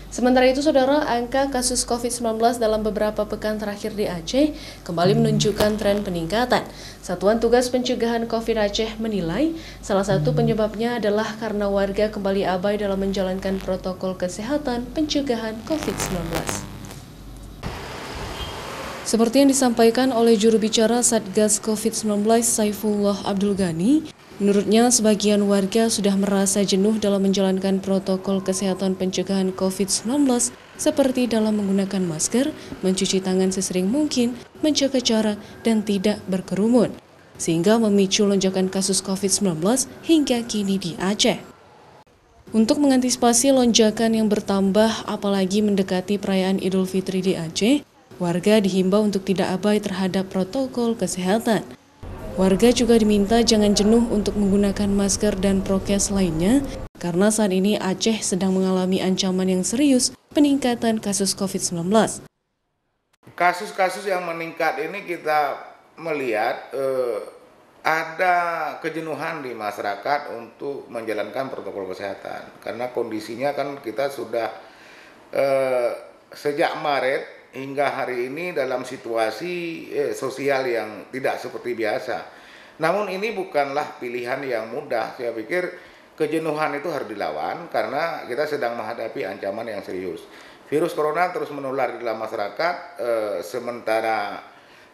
Sementara itu, Saudara, angka kasus COVID-19 dalam beberapa pekan terakhir di Aceh kembali menunjukkan tren peningkatan. Satuan Tugas Pencegahan COVID Aceh menilai salah satu penyebabnya adalah karena warga kembali abai dalam menjalankan protokol kesehatan pencegahan COVID-19. Seperti yang disampaikan oleh juru bicara Satgas COVID-19 Saifullah Abdul Ghani, menurutnya sebagian warga sudah merasa jenuh dalam menjalankan protokol kesehatan pencegahan COVID-19 seperti dalam menggunakan masker, mencuci tangan sesering mungkin, menjaga jarak, dan tidak berkerumun, sehingga memicu lonjakan kasus COVID-19 hingga kini di Aceh. Untuk mengantisipasi lonjakan yang bertambah apalagi mendekati perayaan Idul Fitri di Aceh, warga dihimbau untuk tidak abai terhadap protokol kesehatan. Warga juga diminta jangan jenuh untuk menggunakan masker dan prokes lainnya, karena saat ini Aceh sedang mengalami ancaman yang serius peningkatan kasus COVID-19. Kasus-kasus yang meningkat ini kita melihat ada kejenuhan di masyarakat untuk menjalankan protokol kesehatan. Karena kondisinya kan kita sudah sejak Maret hingga hari ini dalam situasi sosial yang tidak seperti biasa. Namun ini bukanlah pilihan yang mudah. Saya pikir kejenuhan itu harus dilawan karena kita sedang menghadapi ancaman yang serius. Virus corona terus menular di dalam masyarakat, sementara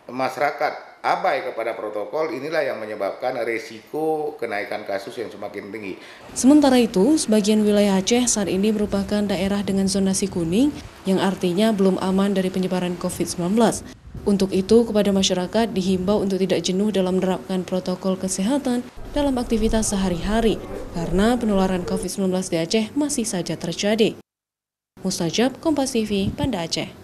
masyarakat abai kepada protokol, inilah yang menyebabkan resiko kenaikan kasus yang semakin tinggi. Sementara itu, sebagian wilayah Aceh saat ini merupakan daerah dengan zonasi kuning, yang artinya belum aman dari penyebaran COVID-19. Untuk itu, kepada masyarakat dihimbau untuk tidak jenuh dalam menerapkan protokol kesehatan dalam aktivitas sehari-hari, karena penularan COVID-19 di Aceh masih saja terjadi. Mustajab, Kompas TV, Banda Aceh.